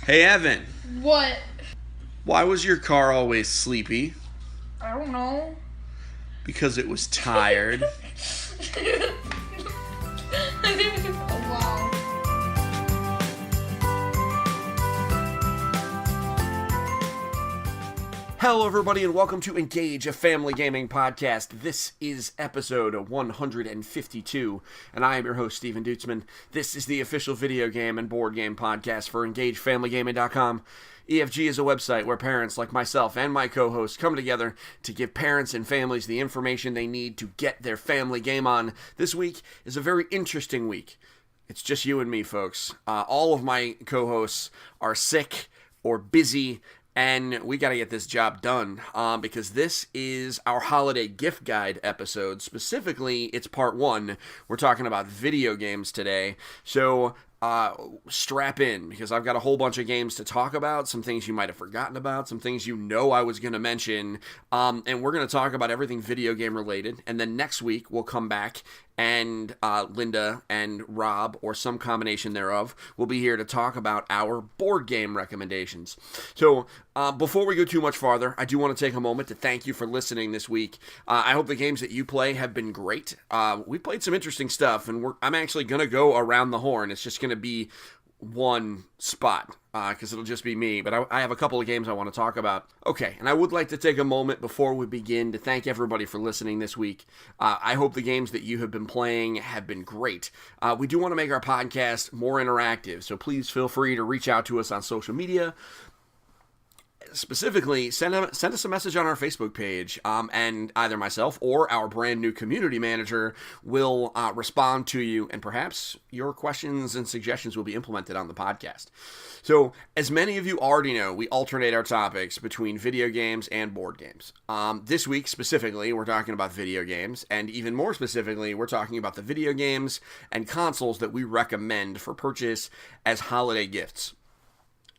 Hey Evan, What? why was your car always sleepy? I don't know. Because it was tired. Oh, wow. Hello, everybody, and welcome to Engage, a family gaming podcast. This is episode 152, and I am your host, Steven Duetzmann. This is the official video game and board game podcast for EngageFamilyGaming.com. EFG is a website where parents like myself and my co-hosts come together to give parents and families the information they need to get their family game on. This week is a very interesting week. It's just you and me, folks. All of my co-hosts are sick or busy, and we got to get this job done because this is our holiday gift guide episode. Specifically, it's part one. We're talking about video games today. So strap in, because I've got a whole bunch of games to talk about, some things you might have forgotten about, some things you know I was going to mention, and we're going to talk about everything video game related. And then next week, we'll come back and Linda and Rob, or some combination thereof, will be here to talk about our board game recommendations. So before we go too much farther, I do want to take a moment to thank you for listening this week. I hope the games that you play have been great. We played some interesting stuff, and I'm actually going to go around the horn. It's just going to be one spot because it'll just be me, but I have a couple of games I want to talk about. Okay, and I would like to take a moment before we begin to thank everybody for listening this week. I hope the games that you have been playing have been great. We do want to make our podcast more interactive, so please feel free to reach out to us on social media. Specifically, send us a message on our Facebook page, and either myself or our brand new community manager will respond to you, and perhaps your questions and suggestions will be implemented on the podcast. So, as many of you already know, we alternate our topics between video games and board games. This week, specifically, we're talking about video games, and even more specifically, we're talking about the video games and consoles that we recommend for purchase as holiday gifts.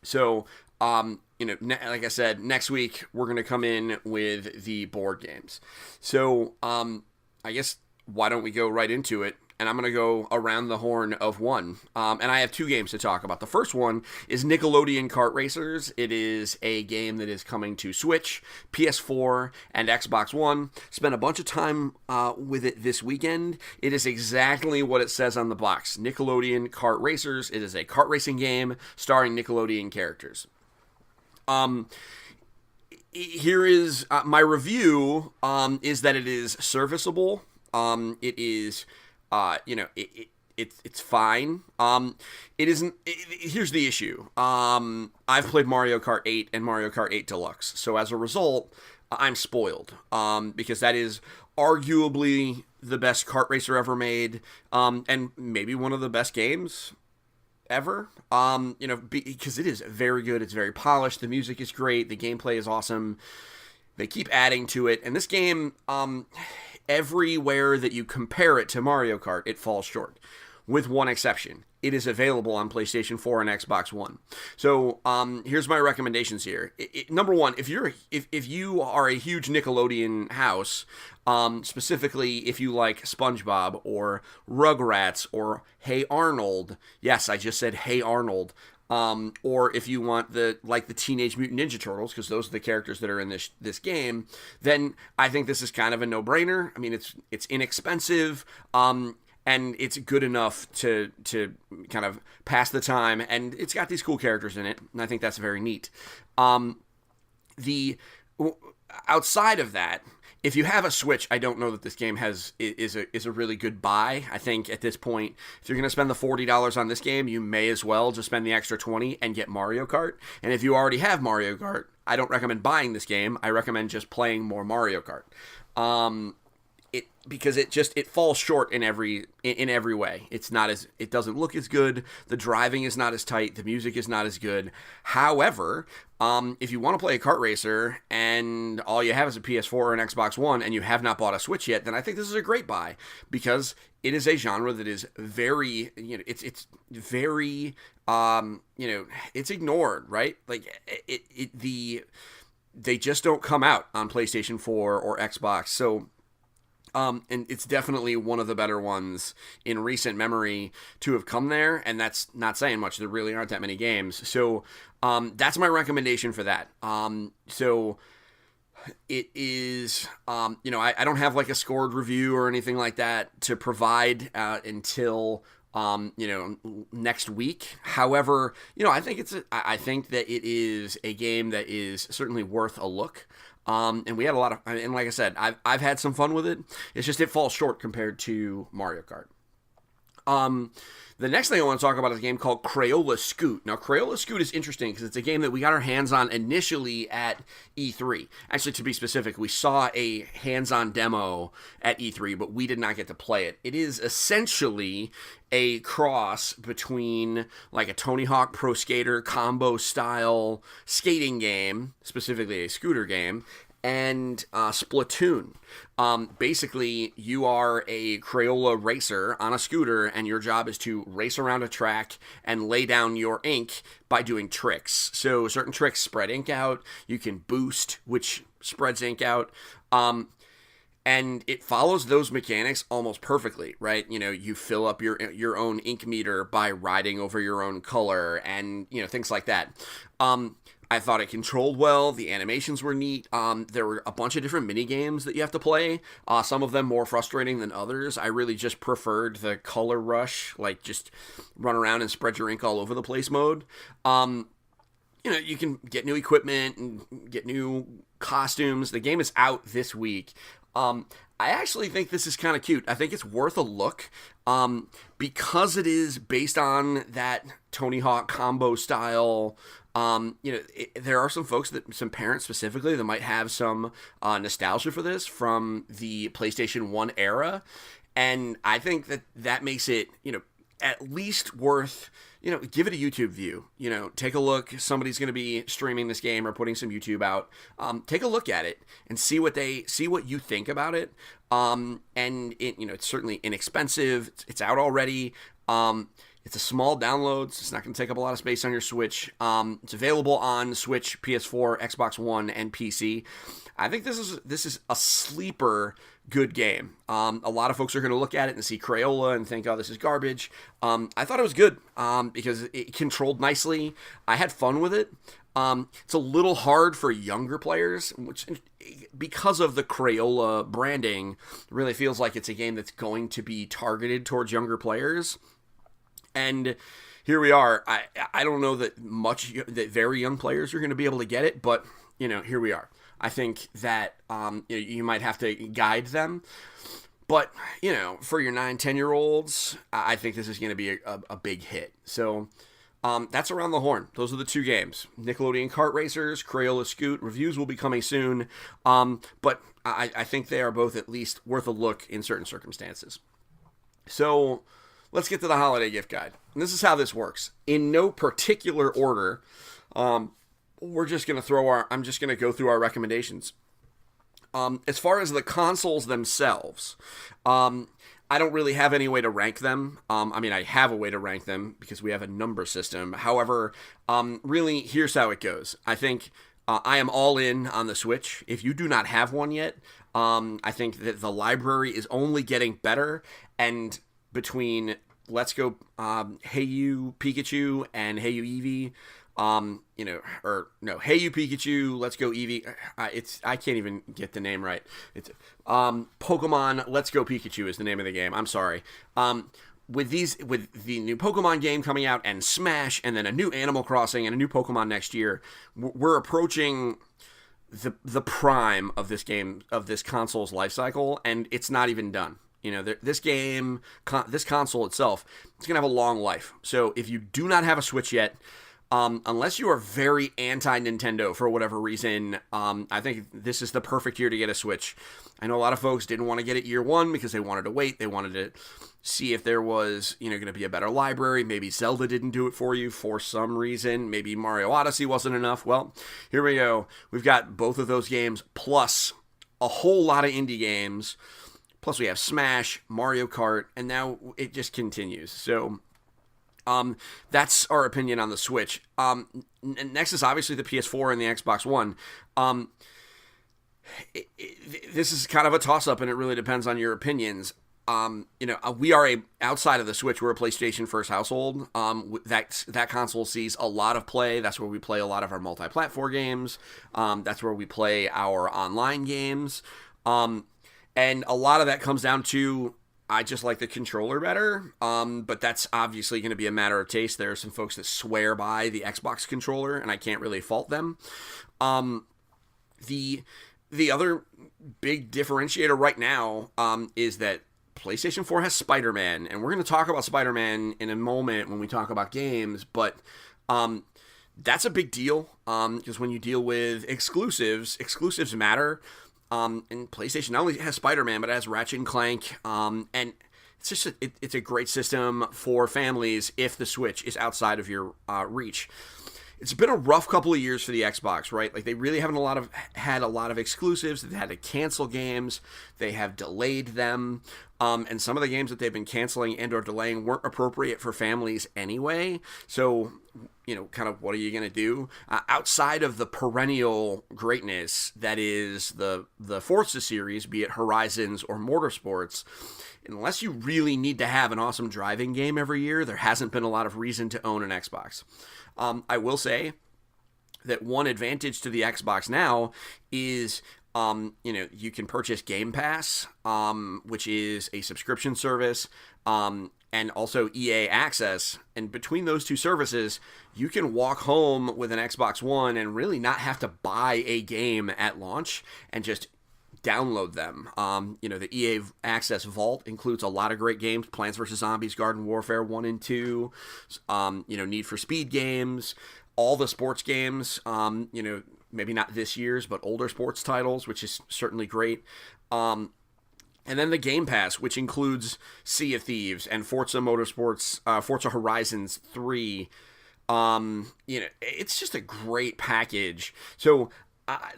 So, like I said, next week we're going to come in with the board games. So, I guess, why don't we go right into it? And I'm going to go around the horn of one. And I have two games to talk about. The first one is Nickelodeon Kart Racers. It is a game that is coming to Switch, PS4, and Xbox One. Spent a bunch of time with it this weekend. It is exactly what it says on the box. Nickelodeon Kart Racers. It is a kart racing game starring Nickelodeon characters. Here is my review. Is that it is serviceable. It is, it's fine. It isn't. Here's the issue. I've played Mario Kart 8 and Mario Kart 8 Deluxe, so as a result, I'm spoiled. Because that is arguably the best kart racer ever made, and maybe one of the best games ever, because it is very good. It's very polished. The music is great. The gameplay is awesome. They keep adding to it, and this game, everywhere that you compare it to Mario Kart, it falls short, with one exception. It is available on PlayStation 4 and Xbox One. So here's my recommendations here. Number one, if you are a huge Nickelodeon house, specifically if you like SpongeBob or Rugrats or Hey Arnold, yes, I just said Hey Arnold, or if you want the Teenage Mutant Ninja Turtles, because those are the characters that are in this game, then I think this is kind of a no-brainer. I mean, it's inexpensive, and it's good enough to kind of pass the time, and it's got these cool characters in it, and I think that's very neat. Outside of that, if you have a Switch, I don't know that this game is a really good buy. I think at this point, if you're going to spend the $40 on this game, you may as well just spend the extra $20 and get Mario Kart. And if you already have Mario Kart, I don't recommend buying this game. I recommend just playing more Mario Kart. Because it falls short in every way. It doesn't look as good. The driving is not as tight. The music is not as good. However, if you want to play a kart racer and all you have is a PS4 or an Xbox One and you have not bought a Switch yet, then I think this is a great buy, because it is a genre that is very, it's very, it's ignored, right? Like they just don't come out on PlayStation 4 or Xbox. So And it's definitely one of the better ones in recent memory to have come there, and that's not saying much. There really aren't that many games. So that's my recommendation for that. So it is, I don't have like a scored review or anything like that to provide until next week. However, I think I think that it is a game that is certainly worth a look. And we had a lot of, and like I said, I've had some fun with it. It's just it falls short compared to Mario Kart. The next thing I want to talk about is a game called Crayola Scoot. Now, Crayola Scoot is interesting because it's a game that we got our hands on initially at E3. Actually, to be specific, we saw a hands-on demo at E3, but we did not get to play it. It is essentially a cross between like a Tony Hawk Pro Skater combo style skating game, specifically a scooter game, and Splatoon. Basically, you are a Crayola racer on a scooter, and your job is to race around a track and lay down your ink by doing tricks. So certain tricks spread ink out. You can boost, which spreads ink out. And it follows those mechanics almost perfectly, right? You fill up your own ink meter by riding over your own color and, things like that. I thought it controlled well. The animations were neat. There were a bunch of different mini games that you have to play. Some of them more frustrating than others. I really just preferred the color rush, like just run around and spread your ink all over the place mode. You can get new equipment and get new costumes. The game is out this week. I actually think this is kind of cute. I think it's worth a look because it is based on that Tony Hawk combo style. There are some folks, some parents specifically, that might have some nostalgia for this from the PlayStation 1 era. And I think that makes it, at least worth, give it a YouTube view. Take a look. Somebody's going to be streaming this game or putting some YouTube out. Take a look at it and see what you think about it. And it's certainly inexpensive. It's out already. It's a small download, so it's not going to take up a lot of space on your Switch. It's available on Switch, PS4, Xbox One, and PC. I think this is a sleeper good game. A lot of folks are going to look at it and see Crayola and think, oh, this is garbage. I thought it was good because it controlled nicely. I had fun with it. It's a little hard for younger players, which, because of the Crayola branding, really feels like it's a game that's going to be targeted towards younger players. And here we are. I don't know that very young players are going to be able to get it, but here we are. I think that you might have to guide them, but for your 9-10-year-olds, I think this is going to be a big hit. So that's Around the Horn. Those are the two games: Nickelodeon Kart Racers, Crayola Scoot. Reviews will be coming soon, but I think they are both at least worth a look in certain circumstances. So let's get to the holiday gift guide. And this is how this works. In no particular order, we're just going to I'm just going to go through our recommendations. As far as the consoles themselves, I don't really have any way to rank them. I have a way to rank them because we have a number system. However, really, here's how it goes. I think I am all in on the Switch. If you do not have one yet, I think that the library is only getting better, and between Let's Go Hey You Pikachu and Hey You Eevee, Hey You Pikachu, Let's Go Eevee. I can't even get the name right. It's Pokemon Let's Go Pikachu is the name of the game. I'm sorry. With the new Pokemon game coming out and Smash, and then a new Animal Crossing and a new Pokemon next year, we're approaching the prime of this game, of this console's life cycle, and it's not even done. This game, this console itself, it's going to have a long life. So if you do not have a Switch yet, unless you are very anti-Nintendo for whatever reason, I think this is the perfect year to get a Switch. I know a lot of folks didn't want to get it year one because they wanted to wait. They wanted to see if there was, going to be a better library. Maybe Zelda didn't do it for you for some reason. Maybe Mario Odyssey wasn't enough. Well, here we go. We've got both of those games, plus a whole lot of indie games. Plus we have Smash, Mario Kart, and now it just continues. So that's our opinion on the Switch. Next is obviously the PS4 and the Xbox One. This is kind of a toss-up, and it really depends on your opinions. We are outside of the Switch, we're a PlayStation first household. That console sees a lot of play. That's where we play a lot of our multi-platform games. That's where we play our online games. And a lot of that comes down to I just like the controller better. But that's obviously going to be a matter of taste. There are some folks that swear by the Xbox controller, and I can't really fault them. The other big differentiator right now is that PlayStation 4 has Spider-Man, and we're going to talk about Spider-Man in a moment when we talk about games, but that's a big deal because when you deal with exclusives matter, and PlayStation not only has Spider-Man, but it has Ratchet and Clank, and it's just it's a great system for families if the Switch is outside of your reach. It's been a rough couple of years for the Xbox, right? Like, they really haven't had a lot of exclusives. They've had to cancel games. They have delayed them. And some of the games that they've been canceling and or delaying weren't appropriate for families anyway. So, kind of what are you going to do? Outside of the perennial greatness that is the Forza series, be it Horizons or Motorsports, unless you really need to have an awesome driving game every year, there hasn't been a lot of reason to own an Xbox. I will say that one advantage to the Xbox now is, you can purchase Game Pass, which is a subscription service, and also EA Access. And between those two services, you can walk home with an Xbox One and really not have to buy a game at launch and just download them. The EA Access Vault includes a lot of great games: Plants vs. Zombies, Garden Warfare 1 and 2, Need for Speed games, all the sports games, maybe not this year's, but older sports titles, which is certainly great. And then the Game Pass, which includes Sea of Thieves and Forza Horizons 3. It's just a great package. So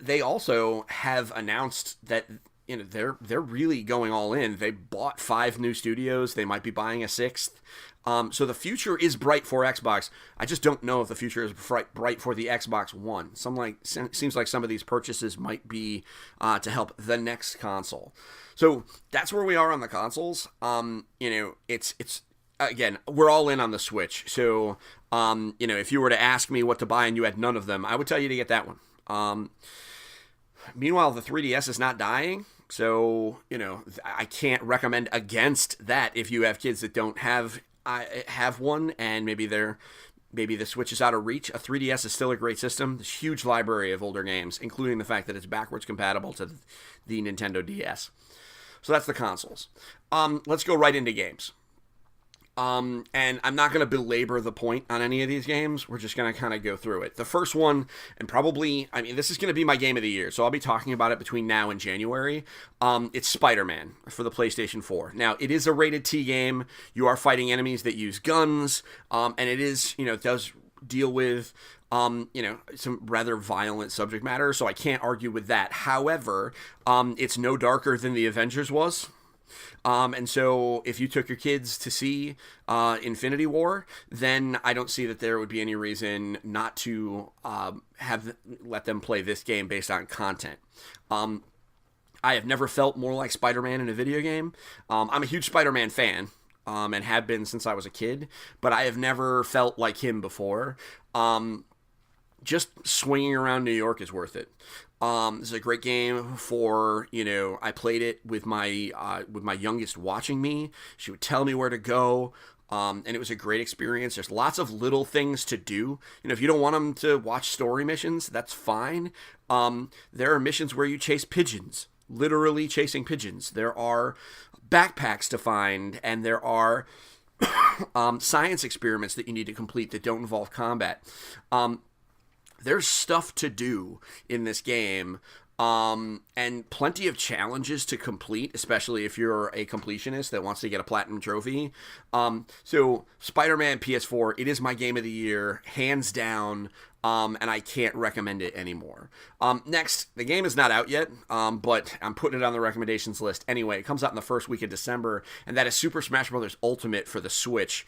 they also have announced that they're really going all in. They bought 5 new studios. They might be buying a 6th. So the future is bright for Xbox. I just don't know if the future is bright for the Xbox One. Seems like some of these purchases might be to help the next console. So that's where we are on the consoles. It's again, we're all in on the Switch. So if you were to ask me what to buy and you had none of them, I would tell you to get that one. Meanwhile, the 3DS is not dying, so I can't recommend against that if you have kids that don't have one, and maybe the Switch is out of reach. A 3DS is still a great system. There's a huge library of older games, including the fact that it's backwards compatible to the Nintendo DS. So that's the consoles. Let's go right into games. And I'm not going to belabor the point on any of these games. We're just going to kind of go through it. The first one, and this is going to be my game of the year, so I'll be talking about it between now and January. It's Spider-Man for the PlayStation 4. Now, it is a rated T game. You are fighting enemies that use guns, and it is, it does deal with, some rather violent subject matter, so I can't argue with that. However, it's no darker than the Avengers was. And so if you took your kids to see Infinity War, then I don't see that there would be any reason not to let them play this game based on content. I have never felt more like Spider-Man in a video game. I'm a huge Spider-Man fan, and have been since I was a kid, but I have never felt like him before. Just swinging around New York is worth it. This is a great game for, I played it with my youngest watching me. She would tell me where to go, and it was a great experience. There's lots of little things to do. If you don't want them to watch story missions, that's fine. There are missions where you chase pigeons, literally chasing pigeons. There are backpacks to find, and there are science experiments that you need to complete that don't involve combat. There's stuff to do in this game, and plenty of challenges to complete, especially if you're a completionist that wants to get a platinum trophy. So Spider-Man PS4, it is my game of the year, hands down, and I can't recommend it anymore. Next, the game is not out yet, but I'm putting it on the recommendations list anyway. It comes out in the first week of December, and that is Super Smash Bros. Ultimate for the Switch.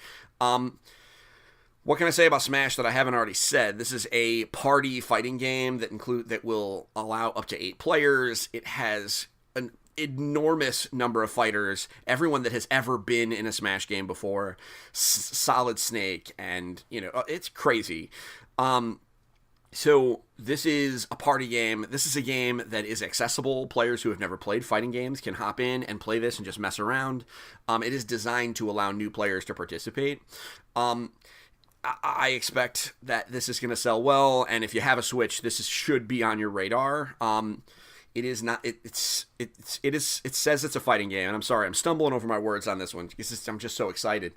What can I say about Smash that I haven't already said? This is a party fighting game that will allow up to 8 players. It has an enormous number of fighters, everyone that has ever been in a Smash game before. Solid Snake, and it's crazy. So this is a party game. This is a game that is accessible. Players who have never played fighting games can hop in and play this and just mess around. It is designed to allow new players to participate. I expect that this is going to sell well, and if you have a Switch, should be on your radar. It is not. It says it's a fighting game, and I'm sorry, I'm stumbling over my words on this one because I'm just so excited.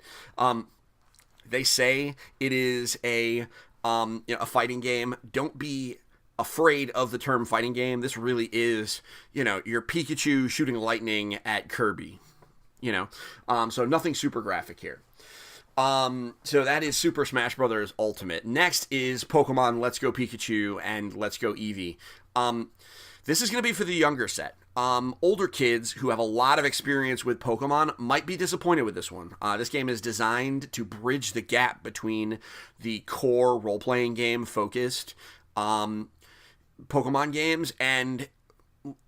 They say it is a fighting game. Don't be afraid of the term fighting game. This really is, your Pikachu shooting lightning at Kirby. So nothing super graphic here. So that is Super Smash Bros. Ultimate. Next is Pokemon Let's Go Pikachu and Let's Go Eevee. This is going to be for the younger set. Older kids who have a lot of experience with Pokemon might be disappointed with this one. This game is designed to bridge the gap between the core role-playing game focused Pokemon games and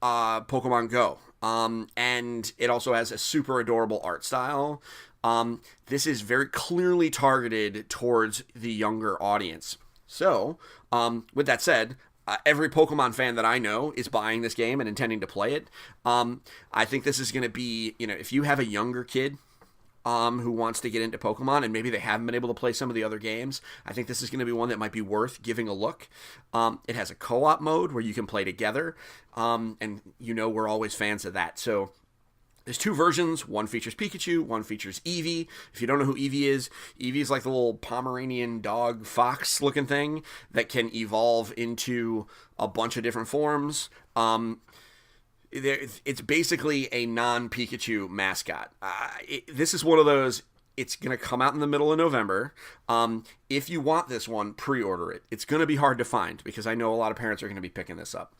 Pokemon Go. And it also has a super adorable art style. This is very clearly targeted towards the younger audience. So, with that said, every Pokemon fan that I know is buying this game and intending to play it. I think this is going to be, if you have a younger kid who wants to get into Pokemon and maybe they haven't been able to play some of the other games, I think this is going to be one that might be worth giving a look. It has a co-op mode where you can play together, and we're always fans of that. So there's 2 versions. One features Pikachu, one features Eevee. If you don't know who Eevee is like the little Pomeranian dog fox looking thing that can evolve into a bunch of different forms. It's basically a non-Pikachu mascot. This is one of those, it's going to come out in the middle of November. If you want this one, pre-order it. It's going to be hard to find because I know a lot of parents are going to be picking this up.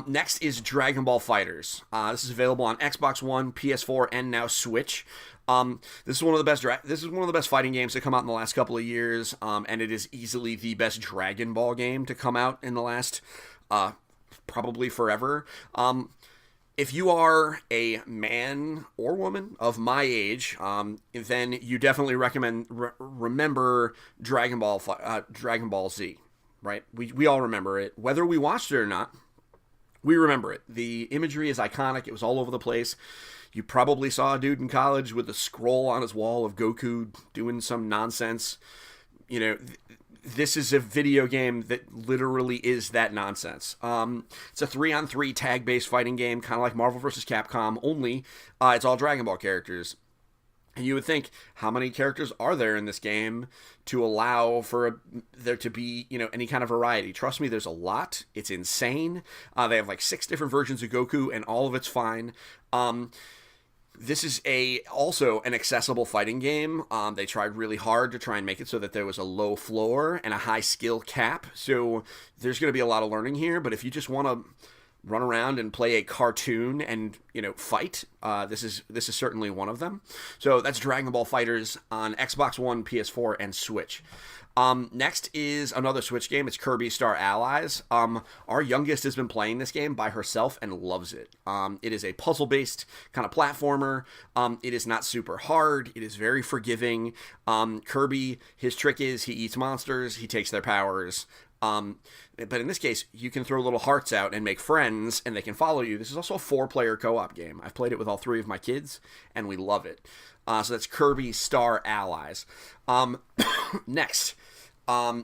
Next is Dragon Ball FighterZ. This is available on Xbox One, PS4, and now Switch. This is one of the best fighting games to come out in the last couple of years, and it is easily the best Dragon Ball game to come out in the last probably forever. If you are a man or woman of my age, then you definitely remember Dragon Ball Z, right? We all remember it. Whether we watched it or not, we remember it. The imagery is iconic. It was all over the place. You probably saw a dude in college with a scroll on his wall of Goku doing some nonsense. This is a video game that literally is that nonsense. It's a 3-on-3 tag-based fighting game, kind of like Marvel vs. Capcom, only it's all Dragon Ball characters. And you would think, how many characters are there in this game to allow for there to be, any kind of variety? Trust me, there's a lot. It's insane. They have like 6 different versions of Goku, and all of it's fine. This is also an accessible fighting game. They tried really hard to try and make it so that there was a low floor and a high skill cap. So there's going to be a lot of learning here. But if you just want to run around and play a cartoon and fight, this is certainly one of them. So that's Dragon Ball FighterZ on Xbox One, PS4, and Switch. Next is another Switch game. It's Kirby Star Allies. Our youngest has been playing this game by herself and loves it. It is a puzzle-based kind of platformer. It is not super hard. It is very forgiving. Kirby, his trick is he eats monsters. He takes their powers. But in this case, you can throw little hearts out and make friends, and they can follow you. This is also a 4-player co-op game. I've played it with all 3 of my kids, and we love it. So that's Kirby Star Allies. Next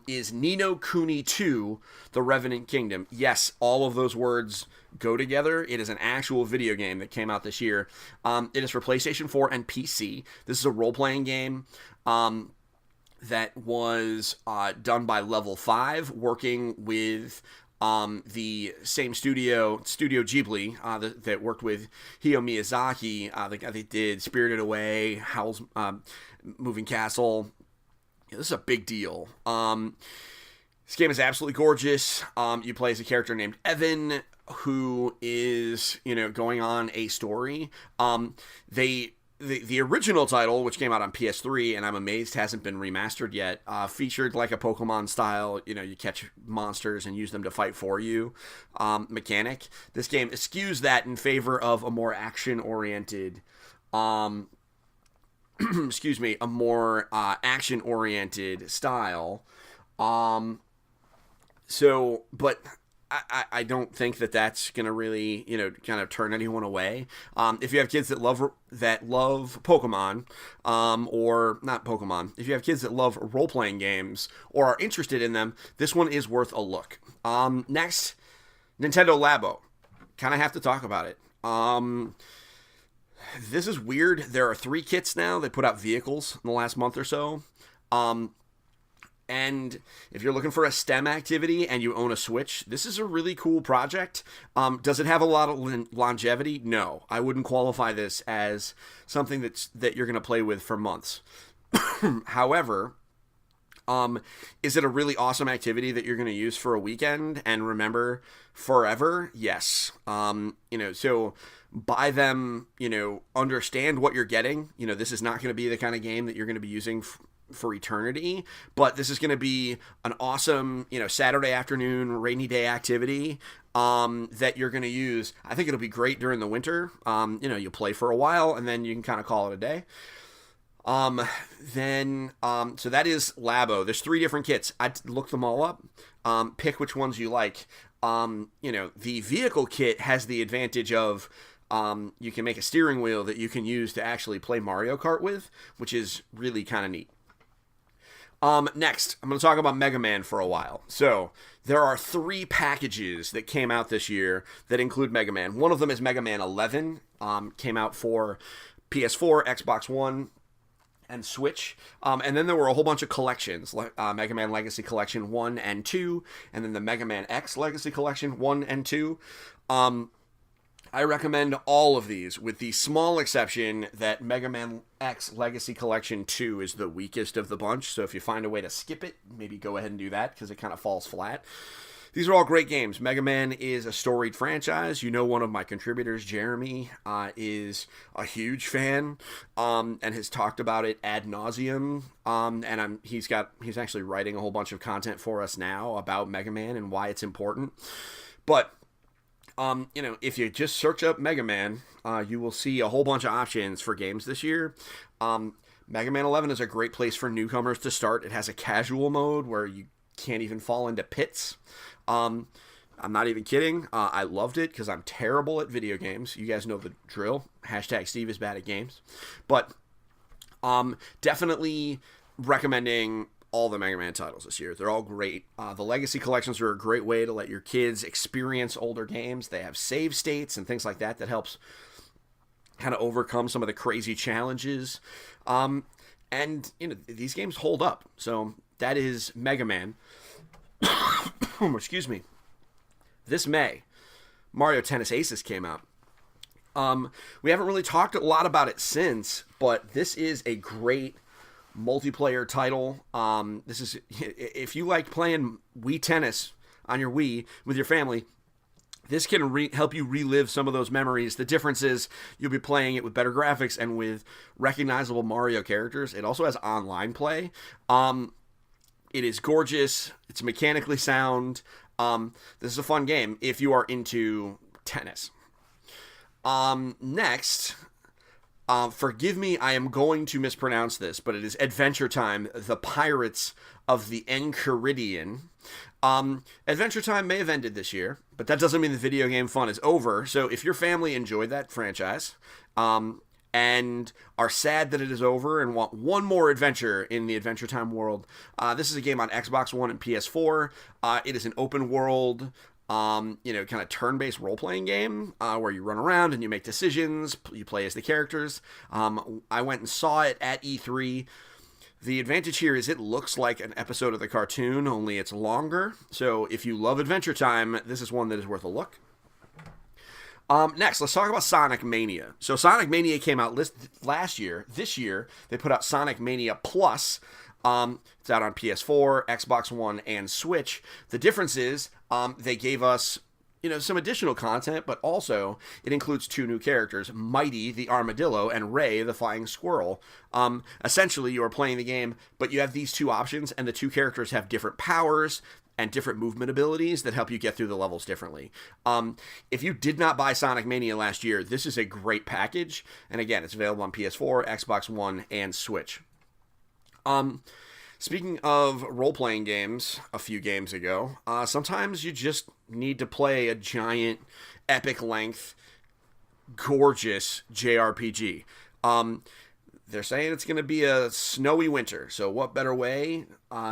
is Ni no Kuni 2, The Revenant Kingdom. Yes, all of those words go together. It is an actual video game that came out this year. It is for PlayStation 4 and PC. This is a role-playing game that was done by Level 5, working with the same studio Ghibli, that worked with Hayao Miyazaki, the guy that did Spirited Away, Howl's Moving Castle. This is a big deal. This game is absolutely gorgeous. You play as a character named Evan, who is, going on a story. They the original title, which came out on PS3, and I'm amazed hasn't been remastered yet, featured like a Pokemon style, you catch monsters and use them to fight for you mechanic. This game eschews that in favor of a more action-oriented, excuse me, a more action-oriented style. But I don't think that's going to really, kind of turn anyone away. If you have kids that love Pokemon, or not Pokemon, if you have kids that love role-playing games or are interested in them, this one is worth a look. Next, Nintendo Labo. Kind of have to talk about it. This is weird. There are 3 kits now. They put out vehicles in the last month or so. And if you're looking for a STEM activity and you own a Switch, this is a really cool project. Does it have a lot of longevity? No. I wouldn't qualify this as something that you're going to play with for months. However, is it a really awesome activity that you're going to use for a weekend and remember forever? Yes. So buy them, understand what you're getting. This is not going to be the kind of game that you're going to be using for eternity, but this is going to be an awesome, Saturday afternoon, rainy day activity that you're going to use. I think it'll be great during the winter. You'll play for a while and then you can kind of call it a day. So that is Labo. There's 3 different kits. I'd look them all up. Pick which ones you like. The vehicle kit has the advantage of you can make a steering wheel that you can use to actually play Mario Kart with, which is really kind of neat. Next, I'm going to talk about Mega Man for a while. So, there are 3 packages that came out this year that include Mega Man. One of them is Mega Man 11, came out for PS4, Xbox One, and Switch. And then there were a whole bunch of collections, Mega Man Legacy Collection 1 and 2, and then the Mega Man X Legacy Collection 1 and 2. I recommend all of these, with the small exception that Mega Man X Legacy Collection 2 is the weakest of the bunch, so if you find a way to skip it, maybe go ahead and do that, because it kind of falls flat. These are all great games. Mega Man is a storied franchise. One of my contributors, Jeremy, is a huge fan, and has talked about it ad nauseum. And he's actually writing a whole bunch of content for us now about Mega Man and why it's important. But if you just search up Mega Man, you will see a whole bunch of options for games this year. Mega Man 11 is a great place for newcomers to start. It has a casual mode where you can't even fall into pits. I'm not even kidding. I loved it because I'm terrible at video games. You guys know the drill. Hashtag Steve is bad at games. But definitely recommending all the Mega Man titles this year. They're all great. The Legacy Collections are a great way to let your kids experience older games. They have save states and things like that helps kind of overcome some of the crazy challenges. And these games hold up. So that is Mega Man. Excuse me. This May, Mario Tennis Aces came out. We haven't really talked a lot about it since, but this is a great multiplayer title. This is, if you like playing Wii Tennis on your Wii with your family, this can help you relive some of those memories. The difference is you'll be playing it with better graphics and with recognizable Mario characters. It also has online play. It is gorgeous. It's mechanically sound. This is a fun game if you are into tennis. Next, forgive me, I am going to mispronounce this, but it is Adventure Time, The Pirates of the Enchiridion. Adventure Time may have ended this year, but that doesn't mean the video game fun is over. So if your family enjoyed that franchise, and are sad that it is over and want one more adventure in the Adventure Time world, this is a game on Xbox One and PS4. It is an open world, kind of turn-based role-playing game where you run around and you make decisions, you play as the characters. I went and saw it at E3. The advantage here is it looks like an episode of the cartoon, only it's longer. So if you love Adventure Time, this is one that is worth a look. Next, let's talk about Sonic Mania. So Sonic Mania came out last year. This year, they put out Sonic Mania Plus. It's out on PS4, Xbox One, and Switch. The difference is they gave us some additional content, but also it includes 2 new characters, Mighty the Armadillo and Ray the Flying Squirrel. Essentially, you are playing the game, but you have these 2 options, and the 2 characters have different powers and different movement abilities that help you get through the levels differently. If you did not buy Sonic Mania last year, this is a great package, and again, it's available on PS4, Xbox One, and Switch. Speaking of role-playing games, a few games ago, sometimes you just need to play a giant, epic-length, gorgeous JRPG. They're saying it's going to be a snowy winter, so what better way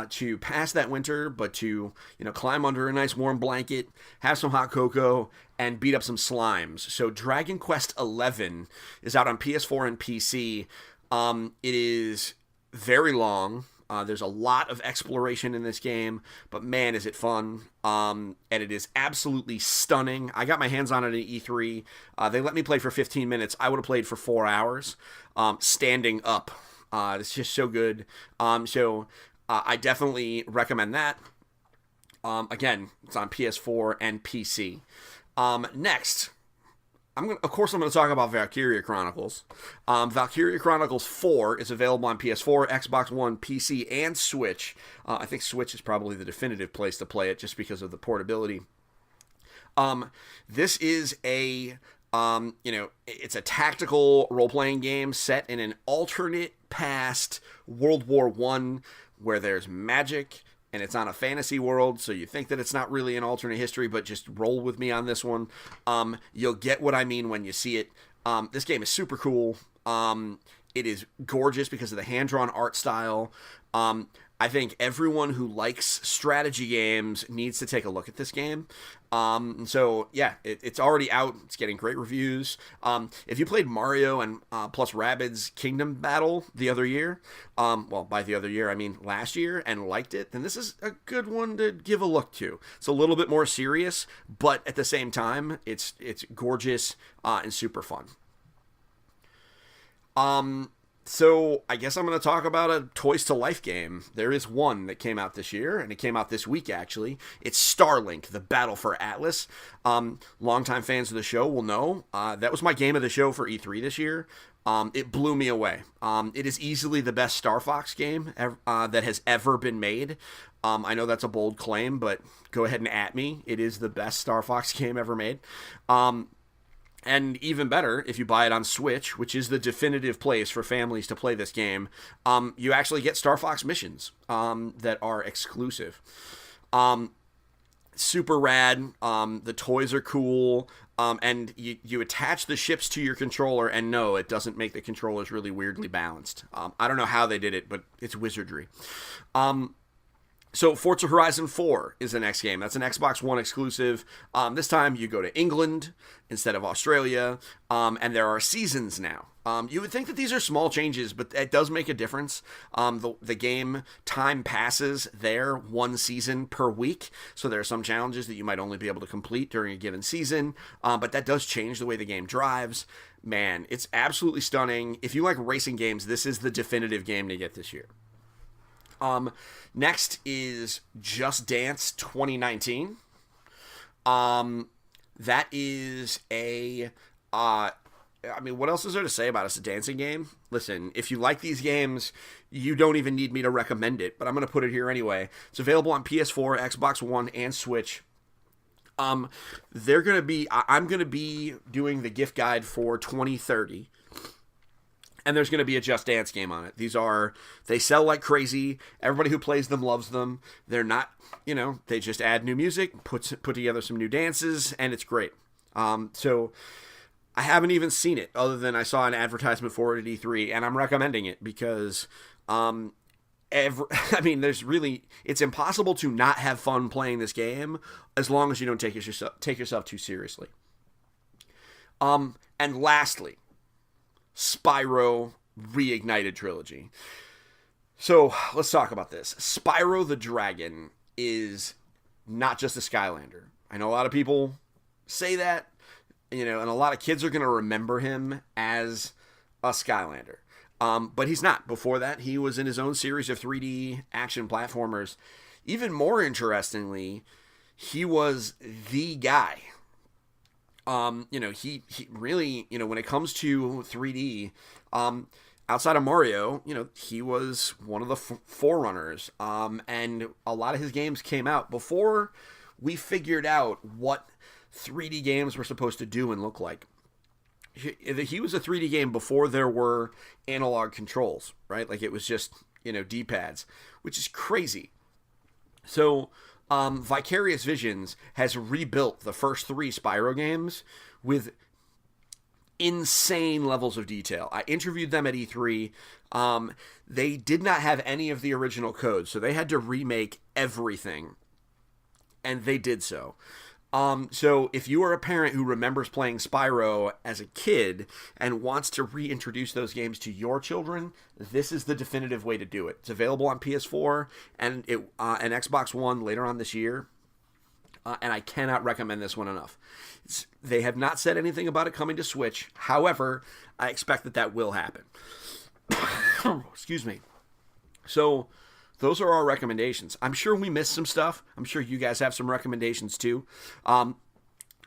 to pass that winter but to climb under a nice warm blanket, have some hot cocoa, and beat up some slimes. So Dragon Quest XI is out on PS4 and PC. It is very long. There's a lot of exploration in this game, but man, is it fun. And it is absolutely stunning. I got my hands on it at E3. They let me play for 15 minutes. I would have played for 4 hours, standing up. It's just so good. I definitely recommend that. Again, it's on PS4 and PC. Next, I'm going to talk about Valkyria Chronicles. Valkyria Chronicles 4 is available on PS4, Xbox One, PC, and Switch. I think Switch is probably the definitive place to play it just because of the portability. This is it's a tactical role-playing game set in an alternate past World War I where there's magic, and it's on a fantasy world, so you think that it's not really an alternate history, but just roll with me on this one. You'll get what I mean when you see it. This game is super cool. It is gorgeous because of the hand-drawn art style. I think everyone who likes strategy games needs to take a look at this game. So yeah, it's already out. It's getting great reviews. If you played Mario and plus Rabbids Kingdom Battle the other year, well, by the other year I mean last year, and liked it, then this is a good one to give a look to. It's a little bit more serious, but at the same time, it's gorgeous and super fun. So I guess I'm going to talk about a Toys to Life game. There is one that came out this year, and it came out this week, actually. It's Starlink, the Battle for Atlas. Longtime fans of the show will know. That was my game of the show for E3 this year. It blew me away. It is easily the best Star Fox game that has ever been made. I know that's a bold claim, but go ahead and at me. It is the best Star Fox game ever made. And even better, if you buy it on Switch, which is the definitive place for families to play this game, you actually get Star Fox missions that are exclusive. Super rad. The toys are cool. And you attach the ships to your controller, and no, it doesn't make the controllers really weirdly balanced. I don't know how they did it, but it's wizardry. So Forza Horizon 4 is the next game. That's an Xbox One exclusive. This time you go to England instead of Australia, and there are seasons now. You would think that these are small changes, but it does make a difference. The game time passes there 1 season per week, so there are some challenges that you might only be able to complete during a given season, but that does change the way the game drives. Man, it's absolutely stunning. If you like racing games, this is the definitive game to get this year. Next is Just Dance 2019. That is what else is there to say about it? It's a dancing game. Listen, if you like these games, you don't even need me to recommend it, but I'm going to put it here anyway. It's available on PS4, Xbox One, and Switch. I'm going to be doing the gift guide for 2030. And there's going to be a Just Dance game on it. They sell like crazy. Everybody who plays them loves them. They're not, they just add new music, put together some new dances, and it's great. So I haven't even seen it other than I saw an advertisement for it at E3, and I'm recommending it because, it's impossible to not have fun playing this game as long as you don't take yourself too seriously. And lastly, Spyro Reignited Trilogy. So let's talk about this. Spyro the Dragon is not just a Skylander. I know a lot of people say that, and a lot of kids are going to remember him as a Skylander. But he's not. Before that, he was in his own series of 3D action platformers. Even more interestingly, he was the guy He really, when it comes to 3D, outside of Mario, he was one of the forerunners. And a lot of his games came out before we figured out what 3D games were supposed to do and look like. He was a 3D game before there were analog controls, right? Like it was just, D-pads, which is crazy. So, Vicarious Visions has rebuilt the first 3 Spyro games with insane levels of detail. I interviewed them at E3. They did not have any of the original code, so they had to remake everything, and they did so. So if you are a parent who remembers playing Spyro as a kid and wants to reintroduce those games to your children, this is the definitive way to do it. It's available on PS4 and Xbox One later on this year. And I cannot recommend this one enough. They have not said anything about it coming to Switch. However, I expect that will happen. Excuse me. So those are our recommendations. I'm sure we missed some stuff. I'm sure you guys have some recommendations too. And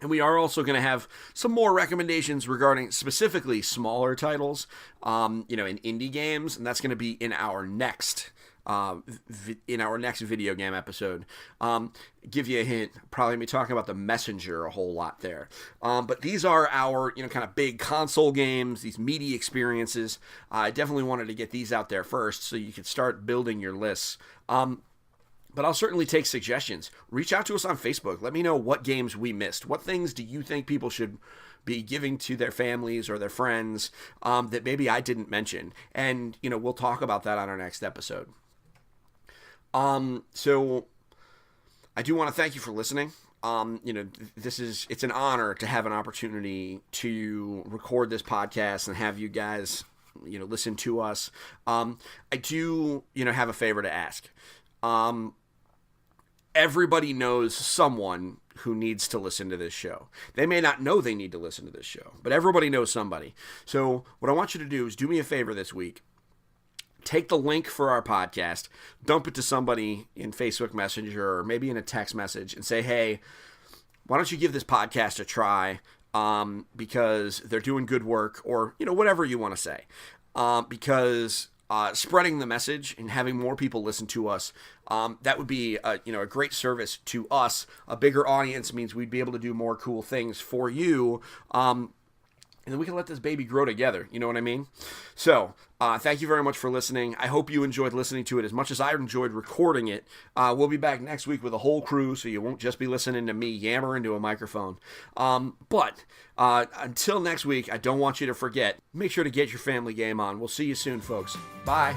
we are also going to have some more recommendations regarding specifically smaller titles, in indie games, and that's going to be in our next video game episode. Give you a hint, probably be talking about The Messenger a whole lot there. But these are our, kind of big console games, these meaty experiences. I definitely wanted to get these out there first so you could start building your lists. But I'll certainly take suggestions. Reach out to us on Facebook. Let me know what games we missed. What things do you think people should be giving to their families or their friends that maybe I didn't mention? And, we'll talk about that on our next episode. So I do want to thank you for listening. It's an honor to have an opportunity to record this podcast and have you guys, listen to us. I do, have a favor to ask. Everybody knows someone who needs to listen to this show. They may not know they need to listen to this show, but everybody knows somebody. So what I want you to do is do me a favor this week. Take the link for our podcast, dump it to somebody in Facebook Messenger or maybe in a text message and say, hey, why don't you give this podcast a try because they're doing good work or, whatever you want to say. Because spreading the message and having more people listen to us, that would be a great service to us. A bigger audience means we'd be able to do more cool things for you. And then we can let this baby grow together. You know what I mean? So, thank you very much for listening. I hope you enjoyed listening to it as much as I enjoyed recording it. We'll be back next week with a whole crew, so you won't just be listening to me yammer into a microphone. But until next week, I don't want you to forget, make sure to get your family game on. We'll see you soon, folks. Bye.